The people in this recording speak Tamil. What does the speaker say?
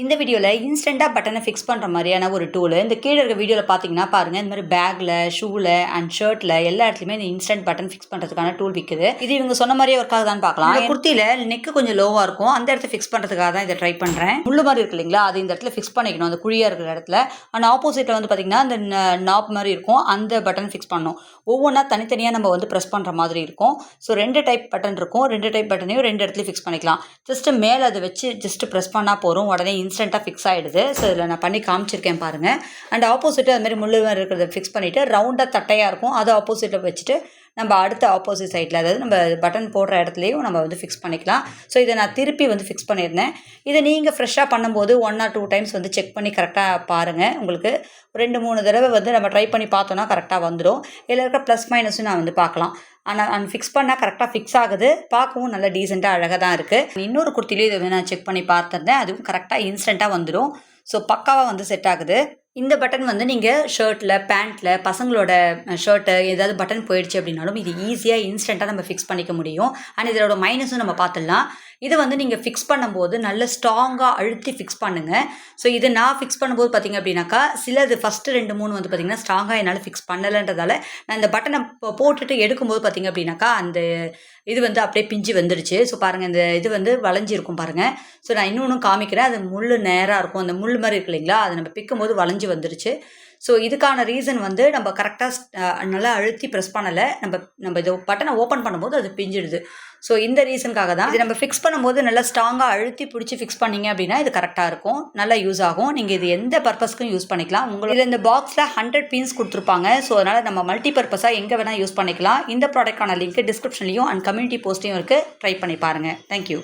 இந்த வீடியோவில் இன்ஸ்டண்ட்டாக பட்டனை ஃபிக்ஸ் பண்ணுற மாதிரியான ஒரு டூல். இந்த கீழே இருக்க வீடியோவில் பார்த்தீங்கன்னா பாருங்கள், இந்த மாதிரி பேக்கில், ஷூவில் அண்ட் ஷர்ட்டில் எல்லா இடத்துலையுமே இந்த இன்ஸ்டன்ட் பட்டன் ஃபிக்ஸ் பண்ணுறதுக்கான டூல் விற்குது. இது இவங்க சொன்ன மாதிரியே ஒர்க் ஆகுதான்னு பார்க்கலாம். குர்த்தியில் நெக்கு கொஞ்சம் லோவாக இருக்கும், அந்த இடத்த ஃபிக்ஸ் பண்ணுறதுக்காக தான் இதை ட்ரை பண்ணுறேன். முள்ளு மாதிரி இருக்கு இல்லைங்களா, அது இந்த இடத்துல ஃபிக்ஸ் பண்ணிக்கணும், அந்த குழியாக இருக்கிற இடத்துல. அண்ட் ஆப்போசிட்டில் வந்து பார்த்திங்கன்னா அந்த நாப் மாதிரி இருக்கும், அந்த பட்டன் ஃபிக்ஸ் பண்ணணும். ஒவ்வொன்றா தனித்தனியாக நம்ம வந்து ப்ரெஸ் பண்ணுற மாதிரி இருக்கும். ஸோ 2 டைப் பட்டன் இருக்கும், 2 டைப் பட்டனையும் 2 இடத்துலையும் ஃபிக்ஸ் பண்ணிக்கலாம். ஜஸ்ட்டு மேலே அதை வச்சு ஜஸ்ட்டு ப்ரெஸ் பண்ணால் போதும், உடனே இன்ஸ்டண்ட்டாக ஃபிக்ஸ் ஆகிடுது. ஸோ இதில் நான் பண்ணி காமிச்சிருக்கேன் பாருங்கள். அண்ட் ஆப்போசிட்டு அது மாதிரி முள்ளு மாதிரி இருக்கிறத ஃபிக்ஸ் பண்ணிவிட்டு ரவுண்டாக தட்டையாக இருக்கும், அதை ஆப்போசிட்டில் வச்சுட்டு நம்ம அடுத்த ஆப்போசிட் சைடில், அதாவது நம்ம பட்டன் போடுற இடத்துலையும் நம்ம வந்து ஃபிக்ஸ் பண்ணிக்கலாம். ஸோ இதை நான் திருப்பி வந்து ஃபிக்ஸ் பண்ணியிருந்தேன். இதை நீங்கள் ஃப்ரெஷ்ஷாக பண்ணும்போது 1 or 2 டைம்ஸ் வந்து செக் பண்ணி கரெக்டாக பாருங்கள். உங்களுக்கு 2-3 தடவை வந்து நம்ம ட்ரை பண்ணி பார்த்தோன்னா கரெக்டாக வந்துடும். இதில் இருக்க ப்ளஸ் மைனஸும் நான் வந்து பார்க்கலாம். ஆனால் ஃபிக்ஸ் பண்ணால் கரெக்டாக ஃபிக்ஸ் ஆகுது, பார்க்கவும் நல்லா டீசெண்டாக அழகாக தான் இருக்குது. இன்னொரு குர்த்திலையும் இதை நான் செக் பண்ணி பார்த்துருந்தேன், அதுவும் கரெக்டாக இன்ஸ்டண்ட்டாக வந்துடும். ஸோ பக்காவாக வந்து செட் ஆகுது. இந்த பட்டன் வந்து நீங்கள் ஷர்ட்டில், பேண்ட்டில், பசங்களோட ஷர்ட்டு ஏதாவது பட்டன் போயிடுச்சு அப்படின்னாலும் இது ஈஸியாக இன்ஸ்டண்ட்டாக நம்ம ஃபிக்ஸ் பண்ணிக்க முடியும். அண்ட் இதோட மைனஸும் நம்ம பார்த்துடலாம். இதை வந்து நீங்கள் ஃபிக்ஸ் பண்ணும்போது நல்ல ஸ்ட்ராங்காக அழுத்தி ஃபிக்ஸ் பண்ணுங்கள். ஸோ இதை நான் ஃபிக்ஸ் பண்ணும்போது பார்த்திங்க அப்படின்னாக்கா, சிலது ஃபஸ்ட்டு 2-3 வந்து பார்த்திங்கன்னா ஸ்ட்ராங்காக என்னால் ஃபிக்ஸ் பண்ணலைன்றதால நான் இந்த பட்டனை போட்டுட்டு எடுக்கும்போது பார்த்திங்க அப்படின்னாக்கா அந்த இது வந்து அப்படியே பிஞ்சு வந்துடுச்சு. ஸோ பாருங்கள், இந்த இது வந்து வளைஞ்சிருக்கும் பாருங்கள். ஸோ நான் இன்னொன்றும் காமிக்கிறேன். அது முள் நேராக இருக்கும், அந்த முள் மாதிரி இருக்கு இல்லைங்களா, அதை நம்ம பிக்கும்போது வளைஞ்சி வந்துடுச்சு. ஸோ இதுக்கான ரீசன் வந்து நம்ம கரெக்டாக நல்லா அழுத்தி ப்ரெஸ் பண்ணலை, நம்ம இதை பட்டனை ஓப்பன் பண்ணும்போது அது பிஞ்சிடுது. ஸோ இந்த ரீசனுக்காக தான் இது நம்ம ஃபிக்ஸ் பண்ணும்போது நல்லா ஸ்ட்ராங்காக அழுத்தி பிடிச்சி ஃபிக்ஸ் பண்ணிங்க அப்படின்னா இது கரெக்டாக இருக்கும், நல்லா யூஸ் ஆகும். நீங்கள் இது எந்த பர்பஸ்க்கும் யூஸ் பண்ணிக்கலாம். உங்களுக்கு இதில் இந்த பாக்ஸில் 100 பீன்ஸ் கொடுத்துருப்பாங்க. ஸோ அதனால் நம்ம மல்டி பர்பஸாக எங்கே வேணால் யூஸ் பண்ணிக்கலாம். இந்த ப்ராடக்டான லிங்க் டிஸ்கிரிப்ஷன்லையும் அண்ட் கம்யூனிட்டி போஸ்ட்லையும் இருக்குது, ட்ரை பண்ணி பாருங்கள். தேங்க்யூ.